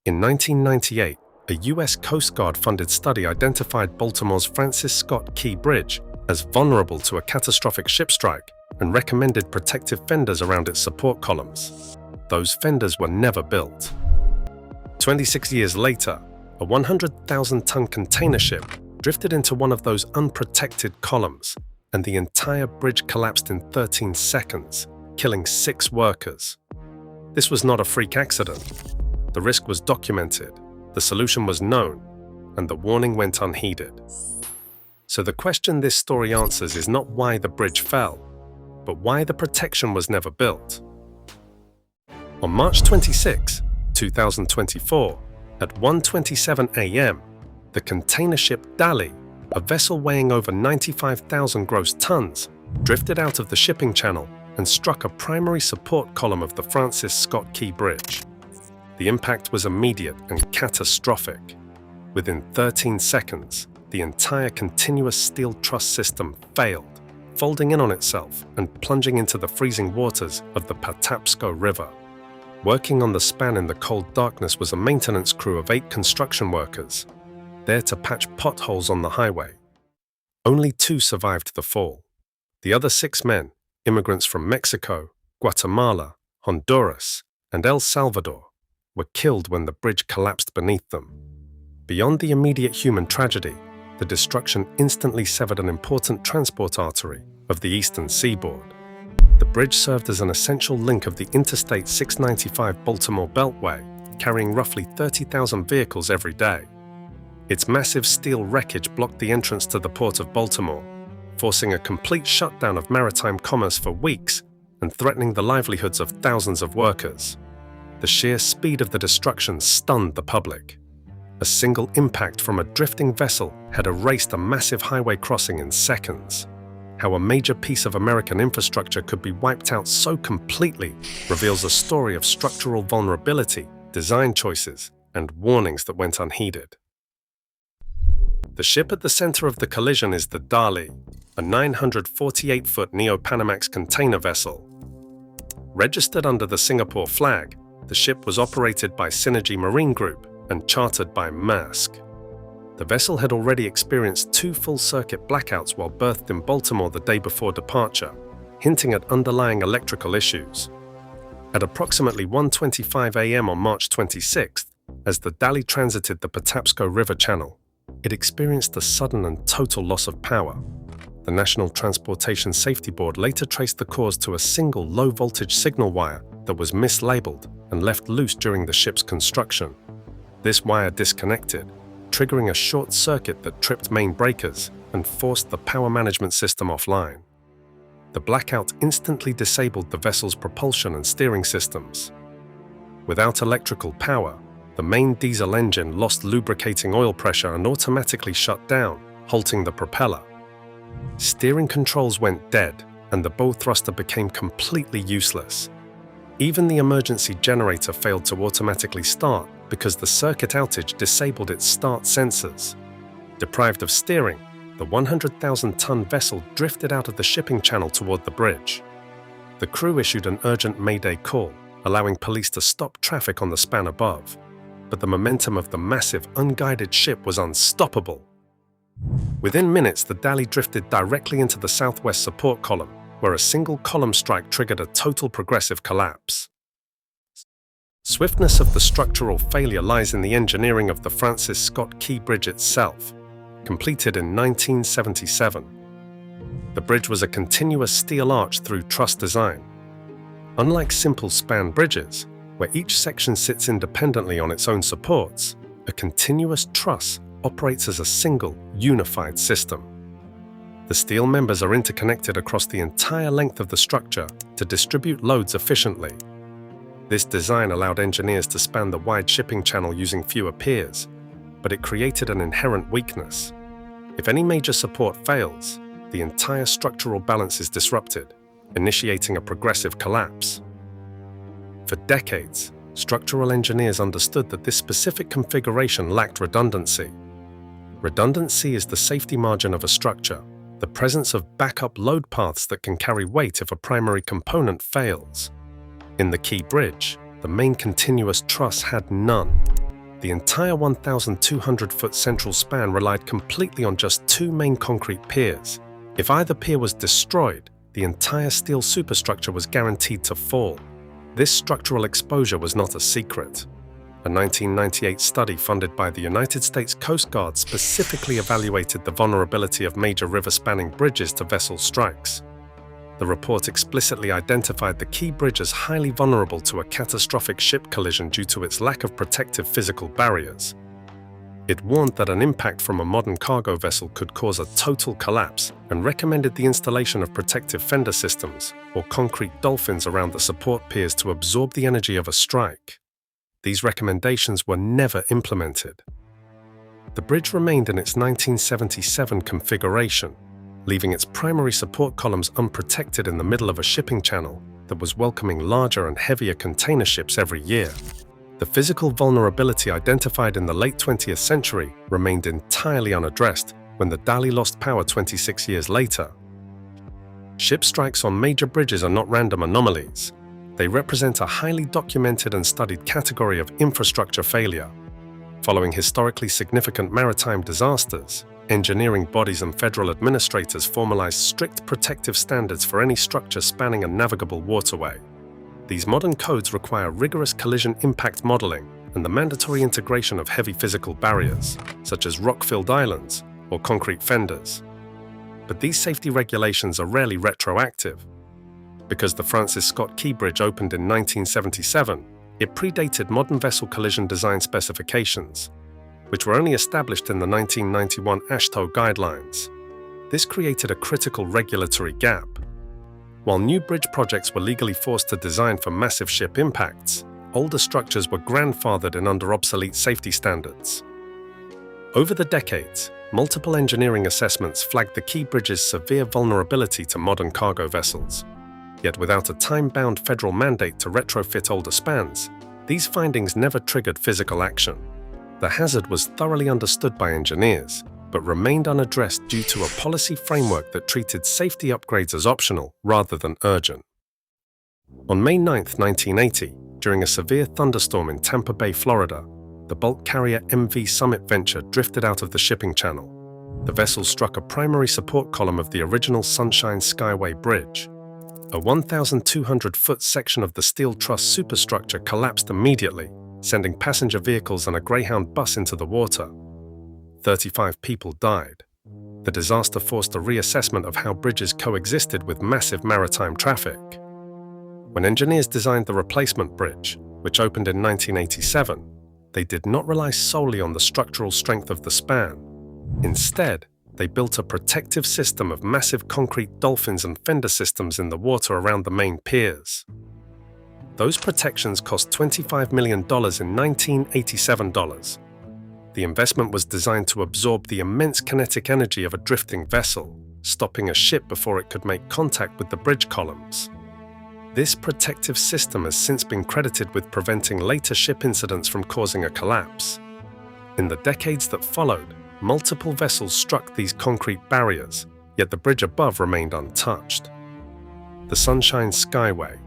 In 1998, a U.S. Coast Guard-funded study identified Baltimore's Francis Scott Key Bridge as vulnerable to a catastrophic ship strike and recommended protective fenders around its support columns. Those fenders were never built. 26 years later, a 100,000-ton container ship drifted into one of those unprotected columns, and the entire bridge collapsed in 13 seconds, killing 6 workers. This was not a freak accident. The risk was documented, the solution was known, and the warning went unheeded. So the question this story answers is not why the bridge fell, but why the protection was never built. On March 26, 2024, at 1:27 a.m., the container ship Dali, a vessel weighing over 95,000 gross tons, drifted out of the shipping channel and struck a primary support column of the Francis Scott Key Bridge. The impact was immediate and catastrophic. Within 13 seconds, the entire continuous steel truss system failed, folding in on itself and plunging into the freezing waters of the Patapsco River. Working on the span in the cold darkness was a maintenance crew of 8 construction workers, there to patch potholes on the highway. Only 2 survived the fall. The other 6 men, immigrants from Mexico, Guatemala, Honduras, and El Salvador, were killed when the bridge collapsed beneath them. Beyond the immediate human tragedy, the destruction instantly severed an important transport artery of the eastern seaboard. The bridge served as an essential link of the Interstate 695 Baltimore Beltway, carrying roughly 30,000 vehicles every day. Its massive steel wreckage blocked the entrance to the port of Baltimore, forcing a complete shutdown of maritime commerce for weeks and threatening the livelihoods of thousands of workers. The sheer speed of the destruction stunned the public. A single impact from a drifting vessel had erased a massive highway crossing in seconds. How a major piece of American infrastructure could be wiped out so completely reveals a story of structural vulnerability, design choices, and warnings that went unheeded. The ship at the center of the collision is the Dali, a 948-foot Neo-Panamax container vessel. Registered under the Singapore flag, the ship was operated by Synergy Marine Group and chartered by Maersk. The vessel had already experienced 2 full-circuit blackouts while berthed in Baltimore the day before departure, hinting at underlying electrical issues. At approximately 1:25 a.m. on March 26th, as the Dali transited the Patapsco River channel, it experienced a sudden and total loss of power. The National Transportation Safety Board later traced the cause to a single low-voltage signal wire that was mislabeled and left loose during the ship's construction. This wire disconnected, triggering a short circuit that tripped main breakers and forced the power management system offline. The blackout instantly disabled the vessel's propulsion and steering systems. Without electrical power, the main diesel engine lost lubricating oil pressure and automatically shut down, halting the propeller. Steering controls went dead, and the bow thruster became completely useless. Even the emergency generator failed to automatically start because the circuit outage disabled its start sensors. Deprived of steering, the 100,000-ton vessel drifted out of the shipping channel toward the bridge. The crew issued an urgent mayday call, allowing police to stop traffic on the span above. But the momentum of the massive, unguided ship was unstoppable. Within minutes, the Dali drifted directly into the southwest support column, where a single column strike triggered a total progressive collapse. Swiftness of the structural failure lies in the engineering of the Francis Scott Key Bridge itself, completed in 1977. The bridge was a continuous steel arch through truss design. Unlike simple span bridges, where each section sits independently on its own supports, a continuous truss operates as a single, unified system. The steel members are interconnected across the entire length of the structure to distribute loads efficiently. This design allowed engineers to span the wide shipping channel using fewer piers, but it created an inherent weakness. If any major support fails, the entire structural balance is disrupted, initiating a progressive collapse. For decades, structural engineers understood that this specific configuration lacked redundancy. Redundancy is the safety margin of a structure, the presence of backup load paths that can carry weight if a primary component fails. In the Key Bridge, the main continuous truss had none. The entire 1,200-foot central span relied completely on just two main concrete piers. If either pier was destroyed, the entire steel superstructure was guaranteed to fall. This structural exposure was not a secret. A 1998 study funded by the United States Coast Guard specifically evaluated the vulnerability of major river-spanning bridges to vessel strikes. The report explicitly identified the Key Bridge as highly vulnerable to a catastrophic ship collision due to its lack of protective physical barriers. It warned that an impact from a modern cargo vessel could cause a total collapse and recommended the installation of protective fender systems, or concrete dolphins, around the support piers to absorb the energy of a strike. These recommendations were never implemented. The bridge remained in its 1977 configuration, leaving its primary support columns unprotected in the middle of a shipping channel that was welcoming larger and heavier container ships every year. The physical vulnerability identified in the late 20th century remained entirely unaddressed when the Dali lost power 26 years later. Ship strikes on major bridges are not random anomalies. They represent a highly documented and studied category of infrastructure failure. Following historically significant maritime disasters, engineering bodies and federal administrators formalized strict protective standards for any structure spanning a navigable waterway. These modern codes require rigorous collision impact modeling and the mandatory integration of heavy physical barriers, such as rock-filled islands or concrete fenders. But these safety regulations are rarely retroactive. Because the Francis Scott Key Bridge opened in 1977, it predated modern vessel collision design specifications, which were only established in the 1991 AASHTO guidelines. This created a critical regulatory gap. While new bridge projects were legally forced to design for massive ship impacts, older structures were grandfathered in under obsolete safety standards. Over the decades, multiple engineering assessments flagged the Key Bridge's severe vulnerability to modern cargo vessels. Yet without a time-bound federal mandate to retrofit older spans, these findings never triggered physical action. The hazard was thoroughly understood by engineers, but remained unaddressed due to a policy framework that treated safety upgrades as optional rather than urgent. On May 9, 1980, during a severe thunderstorm in Tampa Bay, Florida, the bulk carrier MV Summit Venture drifted out of the shipping channel. The vessel struck a primary support column of the original Sunshine Skyway bridge. A 1,200-foot section of the steel truss superstructure collapsed immediately, sending passenger vehicles and a Greyhound bus into the water. 35 people died. The disaster forced a reassessment of how bridges coexisted with massive maritime traffic. When engineers designed the replacement bridge, which opened in 1987, they did not rely solely on the structural strength of the span. Instead, they built a protective system of massive concrete dolphins and fender systems in the water around the main piers. Those protections cost $25 million in 1987 dollars. The investment was designed to absorb the immense kinetic energy of a drifting vessel, stopping a ship before it could make contact with the bridge columns. This protective system has since been credited with preventing later ship incidents from causing a collapse. In the decades that followed, multiple vessels struck these concrete barriers, yet the bridge above remained untouched. The Sunshine Skyway.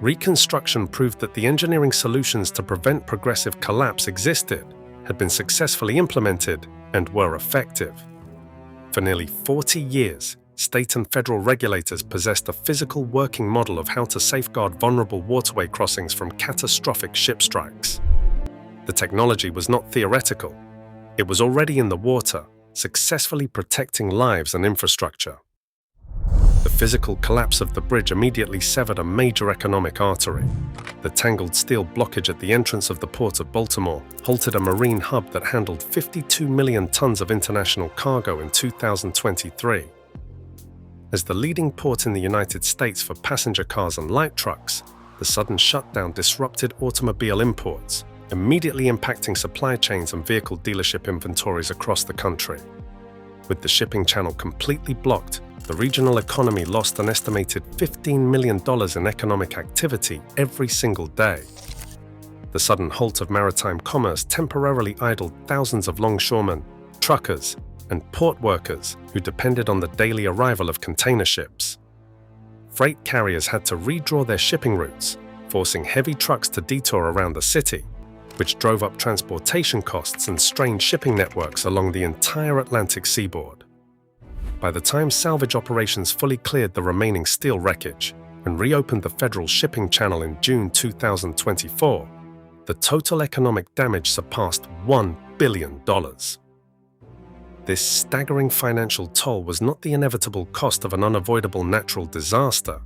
Reconstruction proved that the engineering solutions to prevent progressive collapse existed, had been successfully implemented, and were effective. For nearly 40 years, state and federal regulators possessed a physical working model of how to safeguard vulnerable waterway crossings from catastrophic ship strikes. The technology was not theoretical. It was already in the water, successfully protecting lives and infrastructure. The physical collapse of the bridge immediately severed a major economic artery. The tangled steel blockage at the entrance of the port of Baltimore halted a marine hub that handled 52 million tons of international cargo in 2023. As the leading port in the United States for passenger cars and light trucks, the sudden shutdown disrupted automobile imports, immediately impacting supply chains and vehicle dealership inventories across the country. With the shipping channel completely blocked, the regional economy lost an estimated $15 million in economic activity every single day. The sudden halt of maritime commerce temporarily idled thousands of longshoremen, truckers, and port workers who depended on the daily arrival of container ships. Freight carriers had to redraw their shipping routes, forcing heavy trucks to detour around the city, which drove up transportation costs and strained shipping networks along the entire Atlantic seaboard. By the time salvage operations fully cleared the remaining steel wreckage and reopened the federal shipping channel in June 2024, the total economic damage surpassed $1 billion. This staggering financial toll was not the inevitable cost of an unavoidable natural disaster.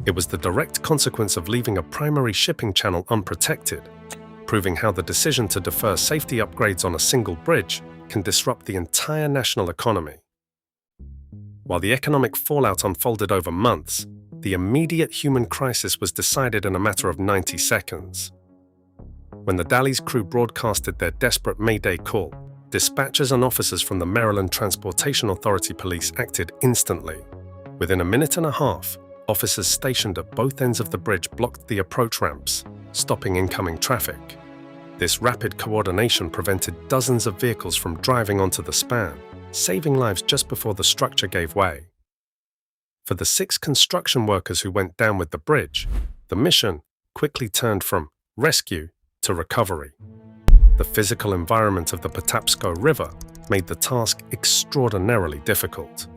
It was the direct consequence of leaving a primary shipping channel unprotected, proving how the decision to defer safety upgrades on a single bridge can disrupt the entire national economy. While the economic fallout unfolded over months, the immediate human crisis was decided in a matter of 90 seconds. When the Dali's crew broadcasted their desperate Mayday call, dispatchers and officers from the Maryland Transportation Authority Police acted instantly. Within a minute and a half, officers stationed at both ends of the bridge blocked the approach ramps, stopping incoming traffic. This rapid coordination prevented dozens of vehicles from driving onto the span, saving lives just before the structure gave way. For the 6 construction workers who went down with the bridge, the mission quickly turned from rescue to recovery. The physical environment of the Patapsco River made the task extraordinarily difficult.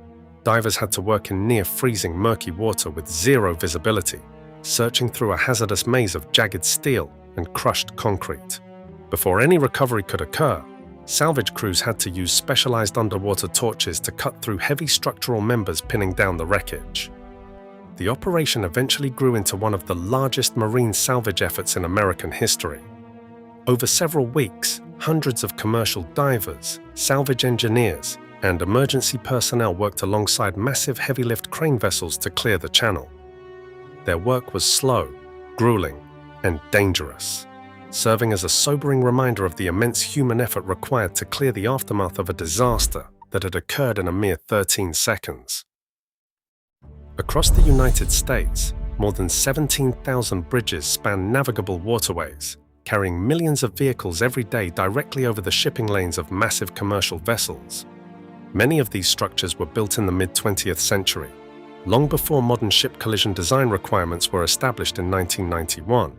Divers had to work in near-freezing murky water with zero visibility, searching through a hazardous maze of jagged steel and crushed concrete. Before any recovery could occur, salvage crews had to use specialized underwater torches to cut through heavy structural members pinning down the wreckage. The operation eventually grew into one of the largest marine salvage efforts in American history. Over several weeks, hundreds of commercial divers, salvage engineers, and emergency personnel worked alongside massive heavy-lift crane vessels to clear the channel. Their work was slow, grueling, and dangerous, serving as a sobering reminder of the immense human effort required to clear the aftermath of a disaster that had occurred in a mere 13 seconds. Across the United States, more than 17,000 bridges span navigable waterways, carrying millions of vehicles every day directly over the shipping lanes of massive commercial vessels. Many of these structures were built in the mid-20th century, long before modern ship collision design requirements were established in 1991.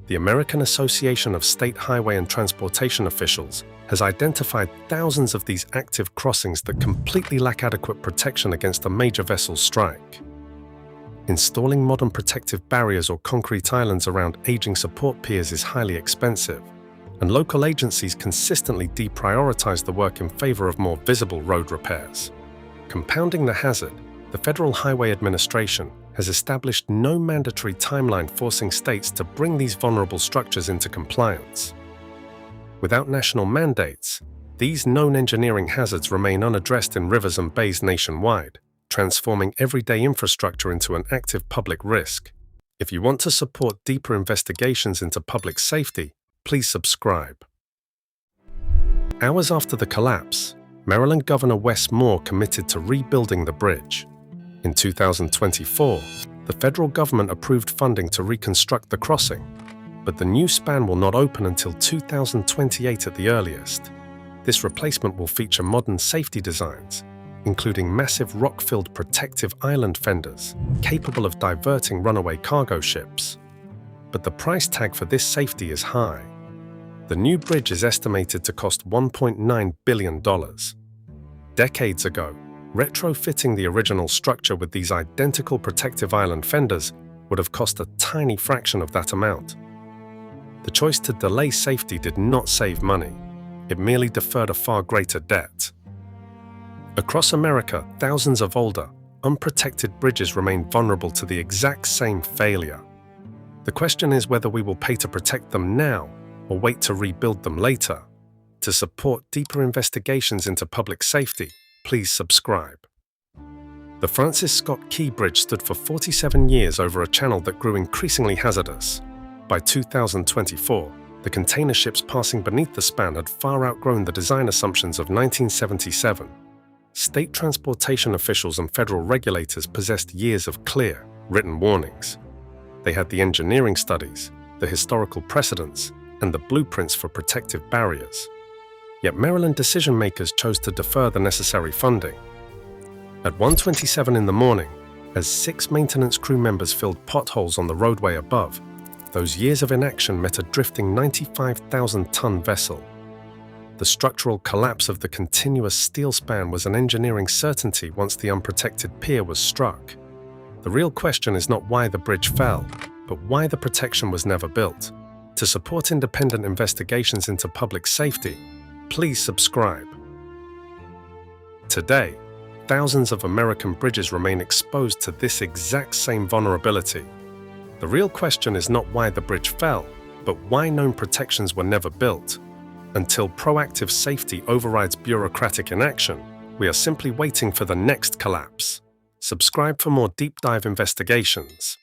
The American Association of State Highway and Transportation Officials has identified thousands of these active crossings that completely lack adequate protection against a major vessel strike. Installing modern protective barriers or concrete islands around aging support piers is highly expensive, and local agencies consistently deprioritize the work in favor of more visible road repairs. Compounding the hazard, the Federal Highway Administration has established no mandatory timeline forcing states to bring these vulnerable structures into compliance. Without national mandates, these known engineering hazards remain unaddressed in rivers and bays nationwide, transforming everyday infrastructure into an active public risk. If you want to support deeper investigations into public safety, please subscribe. Hours after the collapse, Maryland Governor Wes Moore committed to rebuilding the bridge. In 2024, the federal government approved funding to reconstruct the crossing, but the new span will not open until 2028 at the earliest. This replacement will feature modern safety designs, including massive rock-filled protective island fenders capable of diverting runaway cargo ships. But the price tag for this safety is high. The new bridge is estimated to cost $1.9 billion. Decades ago, retrofitting the original structure with these identical protective island fenders would have cost a tiny fraction of that amount. The choice to delay safety did not save money. It merely deferred a far greater debt. Across America, thousands of older, unprotected bridges remain vulnerable to the exact same failure. The question is whether we will pay to protect them now or wait to rebuild them later. To support deeper investigations into public safety, please subscribe. The Francis Scott Key Bridge stood for 47 years over a channel that grew increasingly hazardous. By 2024, the container ships passing beneath the span had far outgrown the design assumptions of 1977. State transportation officials and federal regulators possessed years of clear, written warnings. They had the engineering studies, the historical precedents, and the blueprints for protective barriers. Yet Maryland decision-makers chose to defer the necessary funding. At 1:27 in the morning, as 6 maintenance crew members filled potholes on the roadway above, Those years of inaction met a drifting 95,000-ton vessel. The structural collapse of the continuous steel span was an engineering certainty once the unprotected pier was struck. The real question is not why the bridge fell, but why the protection was never built. To support independent investigations into public safety, please subscribe. Today, thousands of American bridges remain exposed to this exact same vulnerability. The real question is not why the bridge fell, but why known protections were never built. Until proactive safety overrides bureaucratic inaction, we are simply waiting for the next collapse. Subscribe for more deep dive investigations.